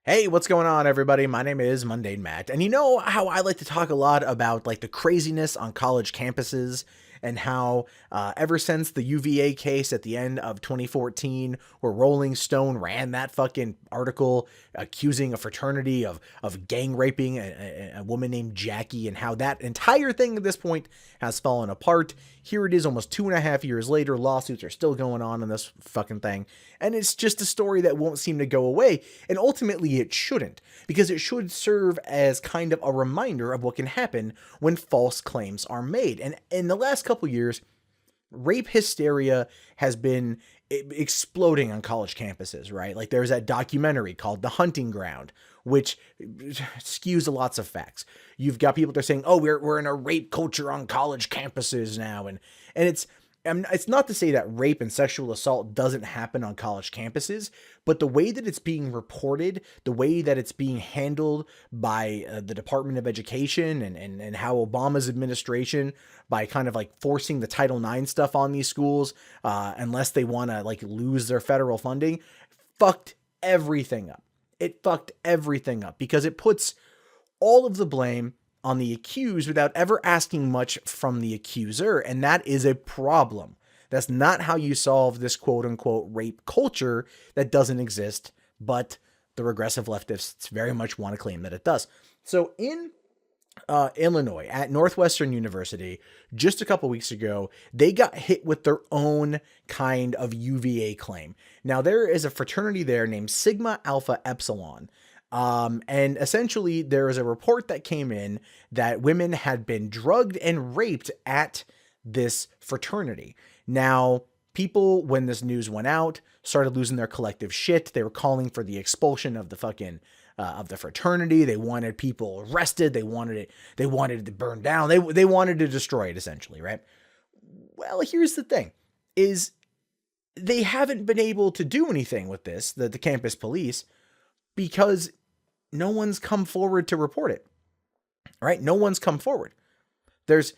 Hey, what's going on, everybody? My name is Mundane Matt, and you know how I like to talk a lot about like the craziness on college campuses and how ever since the UVA case at the end of 2014, where Rolling Stone ran that fucking article accusing a fraternity of gang raping a woman named Jackie, and how that entire thing at this point has fallen apart. Here it is almost 2.5 years later. Lawsuits are still going on this fucking thing. And it's just a story that won't seem to go away. And ultimately it shouldn't, because it should serve as kind of a reminder of what can happen when false claims are made. And in the last couple years, rape hysteria has been exploding on college campuses, right? Like there's that documentary called The Hunting Ground, which skews lots of facts. You've got people that are saying, "Oh, we're in a rape culture on college campuses now," and it's not to say that rape and sexual assault doesn't happen on college campuses, but the way that it's being reported, the way that it's being handled by the Department of Education and how Obama's administration, by kind of like forcing the Title IX stuff on these schools, unless they want to like lose their federal funding, fucked everything up. It fucked everything up because it puts all of the blame on the accused without ever asking much from the accuser. And that is a problem. That's not how you solve this quote unquote rape culture that doesn't exist, but the regressive leftists very much want to claim that it does. So in Illinois at Northwestern University, just a couple weeks ago, they got hit with their own kind of UVA claim. Now, there is a fraternity there named Sigma Alpha Epsilon. And essentially, there is a report that came in that women had been drugged and raped at this fraternity. Now, people, when this news went out, started losing their collective shit. They were calling for the expulsion of the fucking of the fraternity. They wanted people arrested. They wanted it to burn down. They wanted to destroy it, essentially, right? Well, here's the thing: is they haven't been able to do anything with this, the campus police, because no one's come forward to report it. Right? No one's come forward. This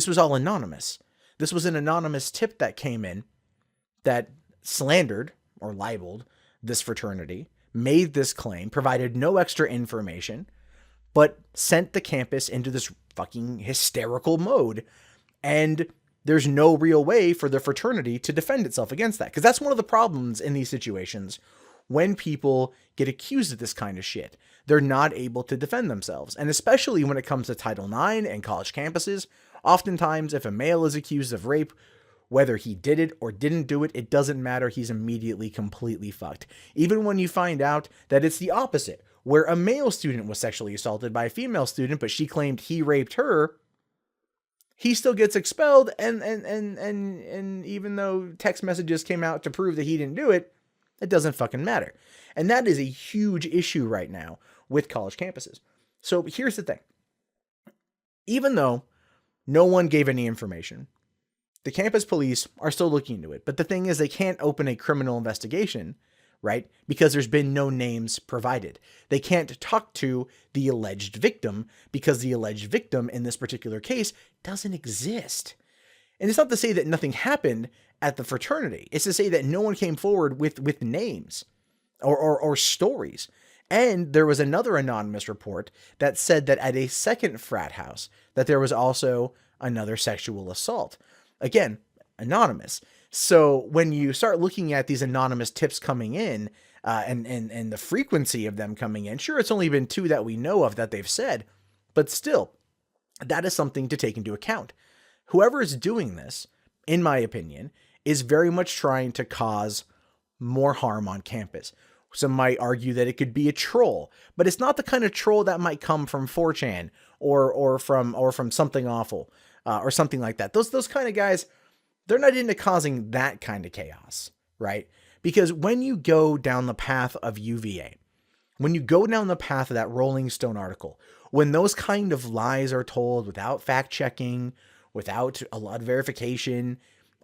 was all anonymous. This was an anonymous tip that came in that slandered or libeled this fraternity, made this claim, provided no extra information, but sent the campus into this fucking hysterical mode. And there's no real way for the fraternity to defend itself against that. Because that's one of the problems in these situations. When people get accused of this kind of shit, they're not able to defend themselves. And especially when it comes to Title IX and college campuses, oftentimes if a male is accused of rape, whether he did it or didn't do it, it doesn't matter. He's immediately completely fucked. Even when you find out that it's the opposite, where a male student was sexually assaulted by a female student, but she claimed he raped her, he still gets expelled. And even though text messages came out to prove that he didn't do it, it doesn't fucking matter. And that is a huge issue right now with college campuses. So here's the thing. Even though no one gave any information, the campus police are still looking into it. But the thing is, they can't open a criminal investigation, right? Because there's been no names provided. They can't talk to the alleged victim because the alleged victim in this particular case doesn't exist. And it's not to say that nothing happened at the fraternity. It's to say that no one came forward with names or stories. And there was another anonymous report that said that at a second frat house, that there was also another sexual assault. Again, anonymous. So when you start looking at these anonymous tips coming in, and the frequency of them coming in, sure, it's only been 2 that we know of that they've said, but still, that is something to take into account. Whoever is doing this, in my opinion, is very much trying to cause more harm on campus. Some might argue that it could be a troll, but it's not the kind of troll that might come from 4chan or from something awful, or something like that. Those kind of guys, they're not into causing that kind of chaos, right? Because when you go down the path of UVA, when you go down the path of that Rolling Stone article, when those kind of lies are told without fact checking, without a lot of verification,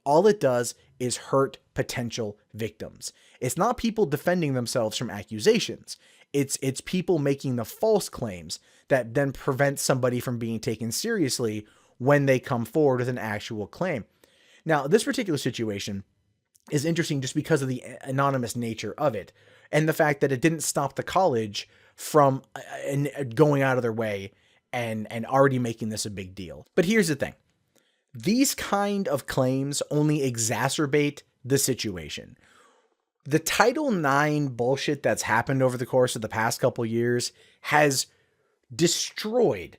all it does is hurt potential victims. It's not people defending themselves from accusations. It's people making the false claims that then prevent somebody from being taken seriously when they come forward with an actual claim. Now, this particular situation, is interesting just because of the anonymous nature of it, and the fact that it didn't stop the college from going out of their way and already making this a big deal. But here's the thing. These kind of claims only exacerbate the situation. The Title IX bullshit that's happened over the course of the past couple years has destroyed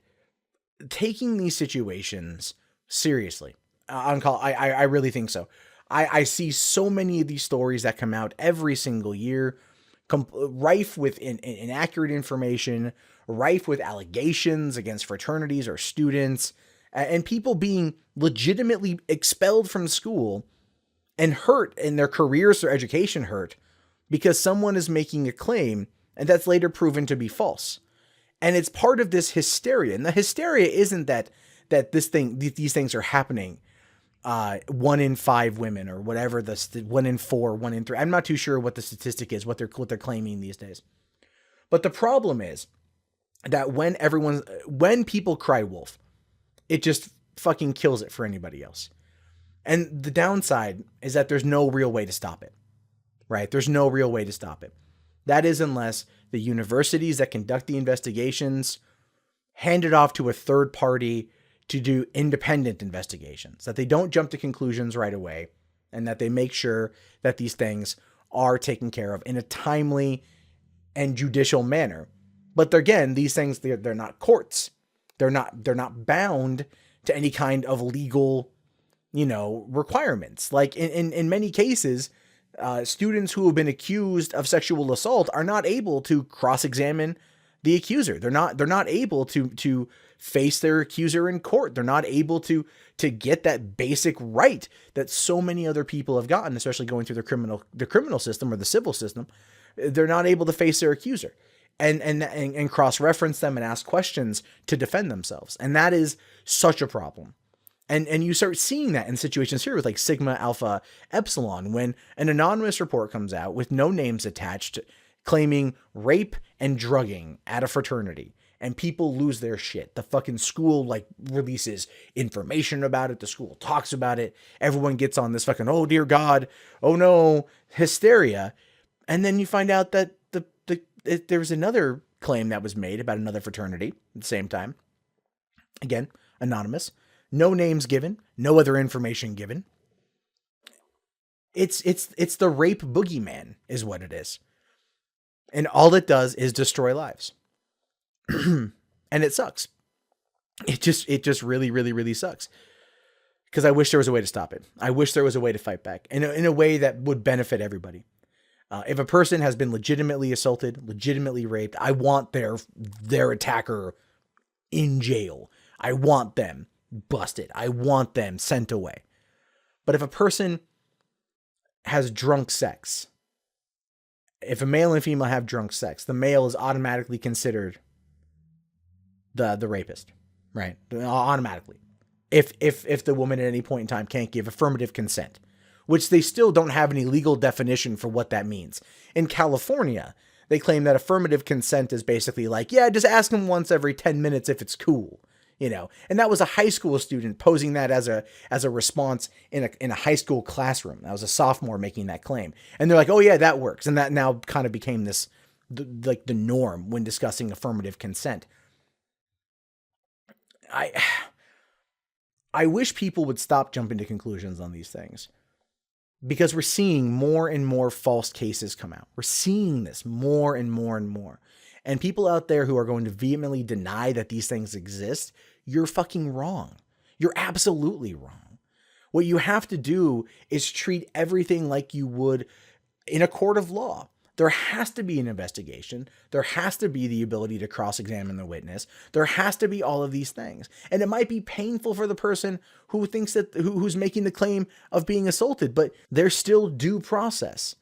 taking these situations seriously. I really think so. I see so many of these stories that come out every single year, rife with inaccurate information, rife with allegations against fraternities or students, and people being legitimately expelled from school and hurt in their careers or education hurt because someone is making a claim and that's later proven to be false. And it's part of this hysteria. And the hysteria isn't that these things are happening. 1 in 5 women or whatever 1 in 4, 1 in 3. I'm not too sure what the statistic is, what they're claiming these days. But the problem is that when people cry wolf, it just fucking kills it for anybody else. And the downside is that there's no real way to stop it, right? There's no real way to stop it. That is unless the universities that conduct the investigations hand it off to a third party to do independent investigations, that they don't jump to conclusions right away, and that they make sure that these things are taken care of in a timely and judicial manner. But again, these things, they're not courts. They're not bound to any kind of legal, requirements. Like in many cases, students who have been accused of sexual assault are not able to cross-examine the accuser. They're not able to face their accuser in court. They're not able to get that basic right that so many other people have gotten, especially going through the criminal system or the civil system. They're not able to face their accuser and cross-reference them and ask questions to defend themselves. And that is such a problem. And you start seeing that in situations here with like Sigma Alpha Epsilon, when an anonymous report comes out with no names attached claiming rape and drugging at a fraternity, and people lose their shit. The fucking school releases information about it. The school talks about it. Everyone gets on this fucking, oh dear God, oh no, hysteria. And then you find out that there was another claim that was made about another fraternity at the same time. Again, anonymous. No names given, no other information given. It's the rape boogeyman is what it is. And all it does is destroy lives. And it sucks. It just really, really, really sucks. Because I wish there was a way to stop it. I wish there was a way to fight back in a way that would benefit everybody. If a person has been legitimately assaulted, legitimately raped, I want their attacker in jail. I want them busted. I want them sent away. But if a person has drunk sex, if a male and female have drunk sex, the male is automatically considered the rapist, right? Automatically. If the woman at any point in time can't give affirmative consent, which they still don't have any legal definition for what that means. In California, they claim that affirmative consent is basically like, yeah, just ask him once every 10 minutes if it's cool. And that was a high school student posing that as a response in a high school classroom. That was a sophomore making that claim. And they're like, oh yeah, that works. And that now kind of became the norm when discussing affirmative consent. I wish people would stop jumping to conclusions on these things, because we're seeing more and more false cases come out. We're seeing this more and more and more. And people out there who are going to vehemently deny that these things exist, you're fucking wrong. You're absolutely wrong. What you have to do is treat everything like you would in a court of law. There has to be an investigation. There has to be the ability to cross-examine the witness. There has to be all of these things. And it might be painful for the person who thinks who's making the claim of being assaulted, but there's still due process.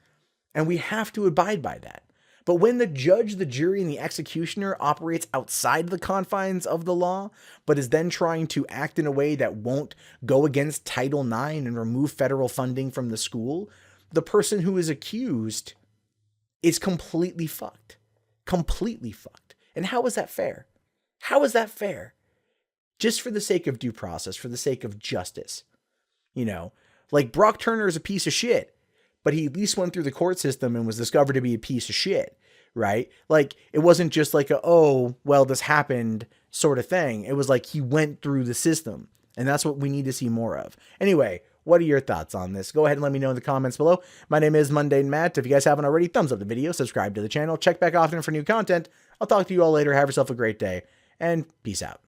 And we have to abide by that. But when the judge, the jury, and the executioner operates outside the confines of the law, but is then trying to act in a way that won't go against Title IX and remove federal funding from the school, the person who is accused is completely fucked. Completely fucked. And how is that fair? How is that fair? Just for the sake of due process, for the sake of justice. Like Brock Turner is a piece of shit, but he at least went through the court system and was discovered to be a piece of shit, right? Like, it wasn't just like a, oh, well, this happened sort of thing. It was like he went through the system, and that's what we need to see more of. Anyway, what are your thoughts on this? Go ahead and let me know in the comments below. My name is Mundane Matt. If you guys haven't already, thumbs up the video, subscribe to the channel, check back often for new content. I'll talk to you all later. Have yourself a great day, and peace out.